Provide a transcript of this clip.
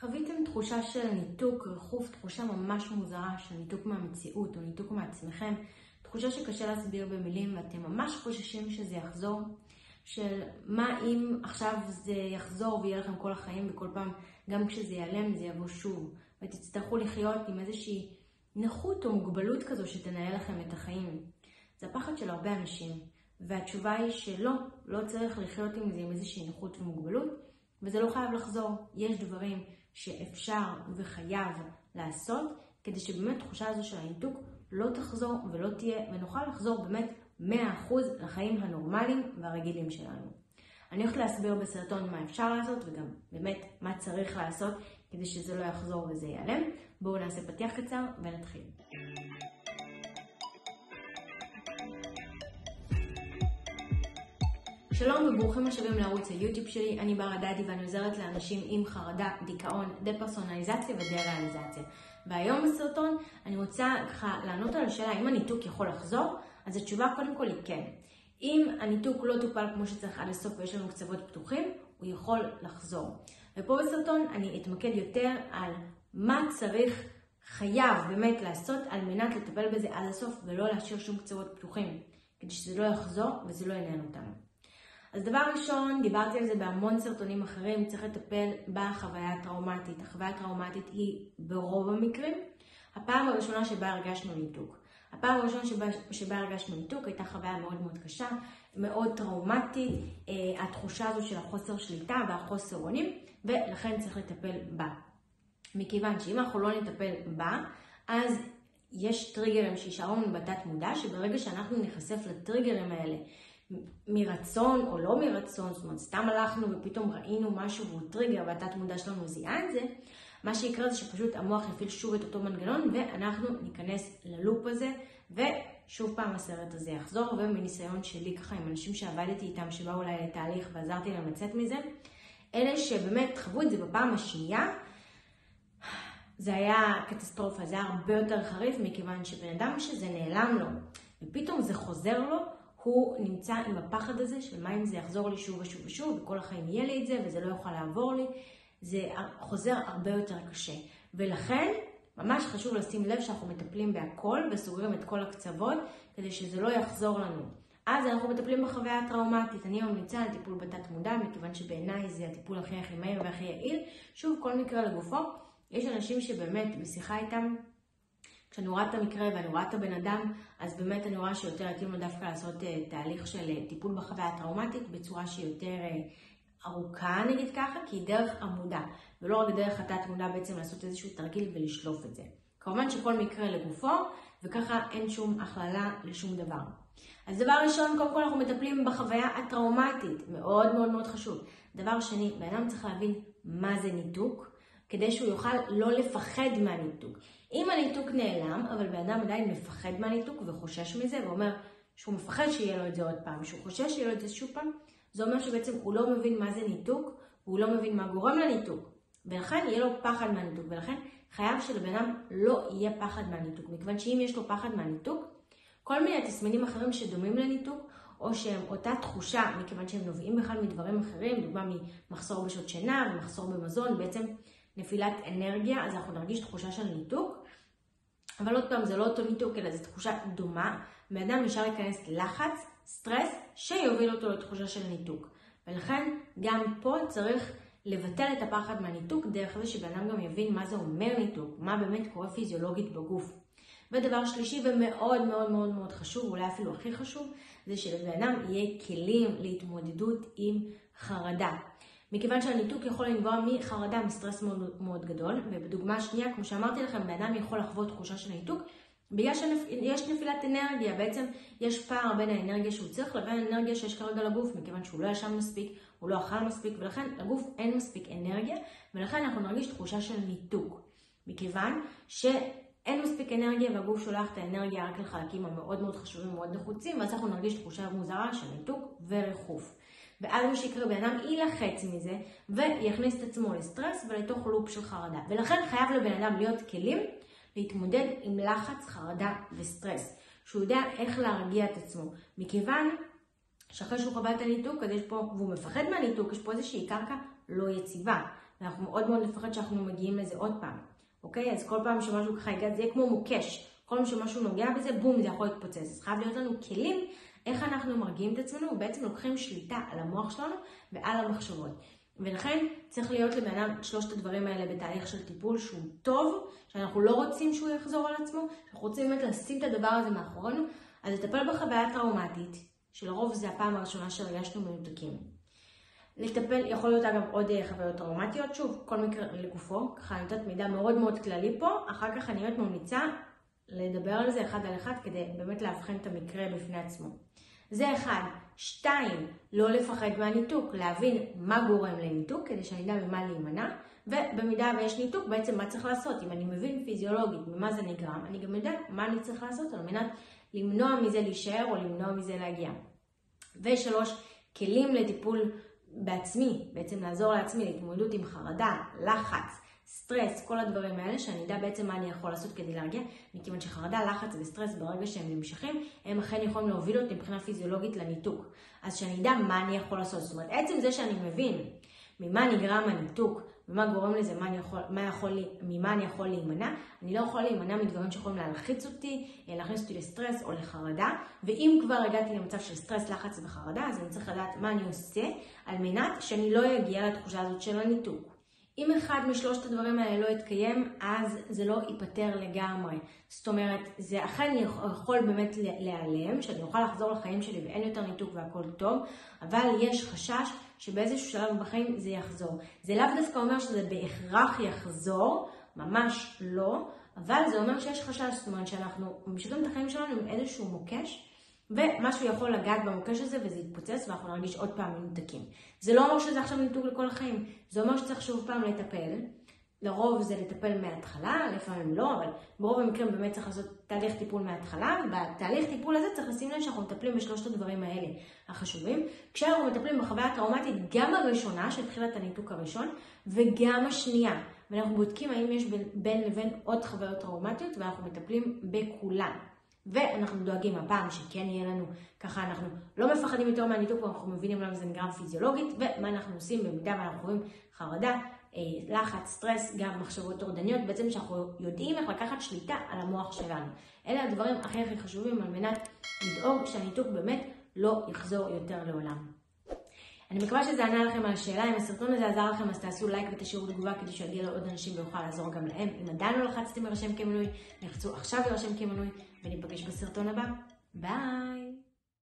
חוויתם תחושה של ניתוק, ריחוף, תחושה ממש מוזרה של ניתוק מהמציאות או ניתוק מעצמכם, תחושה שקשה להסביר במילים ואתם ממש חוששים שזה יחזור, של מה אם עכשיו זה יחזור ויהיה לכם כל החיים וכל פעם, גם כשזה ייעלם זה יבוא שוב, ותצטרכו לחיות עם איזושהי נכות או מוגבלות כזו שתנהל לכם את החיים. זה הפחד של הרבה אנשים, והתשובה היא שלא, לא צריך לחיות עם זה עם איזושהי נכות ומוגבלות, וזה לא חייב לחזור. יש דברים שאפשר וחייב לעשות, כדי שבאמת תחושה הזו של הניתוק לא תחזור ולא תהיה, ונוכל לחזור באמת 100% לחיים הנורמליים והרגילים שלנו. אני הולכת להסביר בסרטון מה אפשר לעשות, וגם באמת מה צריך לעשות, כדי שזה לא יחזור וזה ייעלם. בואו נעשה פתיח קצר ונתחיל. שלום וברוכים השבים לערוץ היוטיוב שלי, אני בר דדי ואני עוזרת לאנשים עם חרדה, דיכאון, דפרסונליזציה ודה-ריאליזציה. והיום בסרטון אני רוצה לענות על השאלה אם הניתוק יכול לחזור, אז התשובה קודם כל היא כן. אם הניתוק לא טופל כמו שצריך עד הסוף ויש לנו קצוות פתוחים, הוא יכול לחזור. ופה בסרטון אני אתמקד יותר על מה צריך, חייב באמת לעשות על מנת לטפל בזה עד הסוף ולא להשאיר שום קצוות פתוחים, כדי שזה לא יחזור וזה לא ינהל אותנו. אז דבר ראשון, דיברתי על זה בהמון סרטונים אחרים, צריך לטפל בחוויה הטראומטית. החוויה הטראומטית היא ברוב המקרים הפעם הראשונה שבה הרגשנו ניתוק. הפעם הראשונה שבה הרגשנו ניתוק הייתה חוויה מאוד מאוד קשה, מאוד טראומטית, התחושה הזו של החוסר שליטה והחוסר אונים, ולכן צריך לטפל בה. מכיוון שאם אנחנו לא נטפל בה, אז יש טריגרים שישארו לנו בתת מודע, שברגע שאנחנו נחשף לטריגרים האלה, מרצון או לא מרצון, זאת אומרת, סתם הלכנו ופתאום ראינו משהו והוא טריגר והתת מודע שלנו זיהה את זה, מה שיקרה זה שפשוט המוח יפעיל שוב את אותו מנגנון ואנחנו ניכנס ללופ הזה ושוב פעם הסרט הזה יחזור. ומניסיון שלי ככה עם אנשים שעבדתי איתם שבאו אולי לתהליך ועזרתי להם לצאת מזה, אלה שבאמת חוו את זה בפעם השנייה, זה היה קטסטרופה, זה היה הרבה יותר חריף מכיוון שבן אדם שזה נעלם לו ופתאום זה חוזר לו, הוא נמצא עם הפחד הזה של מה אם זה יחזור לי שוב ושוב ושוב, וכל החיים יהיה לי את זה וזה לא יוכל לעבור לי. זה חוזר הרבה יותר קשה. ולכן ממש חשוב לשים לב שאנחנו מטפלים בהכל וסוגרים את כל הקצוות כדי שזה לא יחזור לנו. אז אנחנו מטפלים בחוויה הטראומטית. אני ממליצה על טיפול בתת מודע, מכיוון שבעיניי זה הטיפול הכי מהיר והכי יעיל. שוב, כל מקרה לגופו. יש אנשים שבאמת בשיחה איתם, כשאני רואה את המקרה ואני רואה את הבן אדם, אז באמת אני רואה שיותר יתאים לו דווקא לעשות תהליך של טיפול בחוויה הטראומטית בצורה שהיא יותר ארוכה, נגיד ככה, כי היא דרך המודע, ולא רק דרך התת מודע בעצם לעשות איזשהו תרגיל ולשלוף את זה. כמובן שכל מקרה לגופו, וככה אין שום הכללה לשום דבר. אז דבר ראשון, קודם כל אנחנו מטפלים בחוויה הטראומטית, מאוד מאוד מאוד חשוב. דבר שני, בן אדם צריך להבין מה זה ניתוק, כדי שהוא יוכל לא לפחד מהניתוק. אם הניתוק נעלם, אבל בן אדם עדיין מפחד מהניתוק וחושש מזה, ואומר שהוא מפחד שיהיה לו את זה עוד פעם, שהוא חושש שיהיה לו את זה שוב פעם, זה אומר שבעצם הוא לא מבין מה זה ניתוק, והוא לא מבין מה גורם לניתוק, ולכן יהיה לו פחד מהניתוק, ולכן חייב שלבן אדם לא יהיה פחד מהניתוק, מכיוון שאם יש לו פחד מהניתוק, כל מיני תסמינים אחרים שדומים לניתוק, או שהם אותה תחושה, מכיוון שהם נובעים בכלל מדברים אחרים, דוגמה ממחסור בשעות שינה ומחסור במזון, בעצם נפילת אנרגיה, אז אנחנו נרגיש תחושה של ניתוק, אבל עוד פעם זה לא אותו ניתוק, אלא זו תחושה דומה, ואדם נשאר להיכנס ללחץ, סטרס, שיוביל אותו לתחושה של ניתוק. ולכן גם פה צריך לבטל את הפחד מהניתוק, דרך זה שבאדם גם יבין מה זה אומר ניתוק, מה באמת קורה פיזיולוגית בגוף. ודבר שלישי ומאוד מאוד מאוד מאוד חשוב, אולי אפילו הכי חשוב, זה שלבאדם יהיה כלים להתמודדות עם חרדה. מכיוון שהניתוק יכול לנבוע מחרדה, מסטרס מאוד מאוד גדול, ובדוגמה שנייה, כמו שאמרתי לכם, באדם יכול לחוות תחושה של ניתוק, בגלל שיש נפילת אנרגיה, בעצם יש פער בין האנרגיה שהוא צריך לבין האנרגיה שיש כרגע לגוף, מכיוון שהוא לא ישן מספיק, הוא לא אכל מספיק, ולכן לגוף אין מספיק אנרגיה, ולכן אנחנו נרגיש תחושה של ניתוק. מכיוון שאין מספיק אנרגיה והגוף שולח את האנרגיה רק לחלקים המאוד מאוד חשובים ומאוד נחוצים, ואז אנחנו נרגיש תחושה מוזרה של ניתוק וריחוף. ואז מה שיקרה, בן אדם יילחץ מזה ויכניס את עצמו לסטרס ולתוך לופ של חרדה. ולכן חייב לבן אדם להיות כלים להתמודד עם לחץ, חרדה וסטרס. שהוא יודע איך להרגיע את עצמו. מכיוון שאחרי שהוא חווה את הניתוק, אז יש פה, והוא מפחד מהניתוק, יש פה איזושהי קרקע לא יציבה. ואנחנו מאוד מאוד נפחד שאנחנו מגיעים לזה עוד פעם. אוקיי? אז כל פעם שמשהו ככה יגע, זה יהיה כמו מוקש. כל פעם שמשהו נוגע בזה, בום, זה יכול להתפוצץ. אז חייב להיות לנו כלים איך אנחנו מרגיעים את עצמנו, ובעצם לוקחים שליטה על המוח שלנו ועל המחשבות. ולכן צריך להיות לבן אדם שלושת הדברים האלה בתהליך של טיפול שהוא טוב, שאנחנו לא רוצים שהוא יחזור על עצמו, אנחנו רוצים באמת לשים את הדבר הזה מאחורינו, אז לטפל בחוויה טראומטית, שלרוב זה הפעם הראשונה שהרגשנו מנותקים. לטפל, יכול להיות אגב עוד חוויות טראומטיות, שוב, כל מקרה לגופו, ככה אני נותנת מידע מאוד מאוד כללי פה, אחר כך אני באמת ממליצה לדבר על זה אחד על אחד, כדי באמת להבחן את המקרה בפני עצמו. זה אחד. 2, לא לפחד מהניתוק, להבין מה גורם לניתוק, כדי שאני יודע ממה להימנע, ובמידה ויש ניתוק, בעצם מה צריך לעשות. אם אני מבין פיזיולוגית ממה זה נגרם, אני גם יודע מה אני צריך לעשות על מנת למנוע מזה להישאר או למנוע מזה להגיע. ו3, כלים לטיפול בעצמי, בעצם לעזור לעצמי להתמודדות עם חרדה, לחץ, סטרס, כל הדברים האלה, שאני יודע בעצם מה אני יכול לעשות כדי להרגיע, מכיוון שחרדה, לחץ וסטרס ברגע שהם נמשכים, הם אכן יכולים להוביל אותי מבחינה פיזיולוגית לניתוק. אז שאני יודע מה אני יכול לעשות. זאת אומרת, עצם זה שאני מבין ממה נגרם הניתוק, ומה גורם לזה, ממה אני יכול להימנע, אני לא יכול להימנע מדברים שיכולים להלחיץ אותי, להכניס אותי לסטרס או לחרדה, ואם כבר הגעתי למצב של סטרס, לחץ וחרדה, אז אני צריך לדעת מה אני עושה, על מנת שאני לא אגיע לתחושה הזאת של הניתוק. אם אחד משלושת הדברים האלה לא יתקיים, אז זה לא ייפטר לגמרי. זאת אומרת, זה אכן יכול באמת להיעלם, שאני אוכל לחזור לחיים שלי ואין יותר ניתוק והכל טוב, אבל יש חשש שבאיזשהו שלב בחיים זה יחזור. זה לאו דווקא אומר שזה בהכרח יחזור, ממש לא, אבל זה אומר שיש חשש, זאת אומרת שאנחנו משתתפים את החיים שלנו עם איזשהו מוקש, ומשהו יכול לגעת במוקש הזה וזה יתפוצץ ואנחנו נרגיש עוד פעם מנותקים. זה לא אומר שזה עכשיו ניתוק לכל החיים, זה אומר שצריך שוב פעם לטפל. לרוב זה לטפל מההתחלה, לפעמים לא, אבל ברוב המקרים באמת צריך לעשות תהליך טיפול מההתחלה, ובתהליך טיפול הזה צריך לשים לב שאנחנו מטפלים בשלושת הדברים האלה החשובים. כשאנחנו מטפלים בחוויה הטראומטית, גם הראשונה של תחילת הניתוק הראשון, וגם השנייה. ואנחנו בודקים האם יש בין לבין עוד חוויות טראומטיות, ואנחנו מטפלים בכולן. ואנחנו דואגים הפעם שכן יהיה לנו, ככה אנחנו לא מפחדים יותר מהניתוק, אנחנו מבינים למה זה נגרם פיזיולוגית, ומה אנחנו עושים במידה ואנחנו רואים חרדה, לחץ, סטרס, גם מחשבות טורדניות, בעצם שאנחנו יודעים איך לקחת שליטה על המוח שלנו. אלה הדברים הכי חשובים על מנת לדאוג שהניתוק באמת לא יחזור יותר לעולם. אני מקווה שזה ענה לכם על השאלה. אם הסרטון הזה עזר לכם, אז תעשו לייק ותשאירו תגובה כדי שיגיע לעוד אנשים ויוכל לעזור גם להם. אם עדיין לא לחצתם להירשם כמנוי, לחצו עכשיו להירשם כמנוי, וניפגש בסרטון הבא. ביי!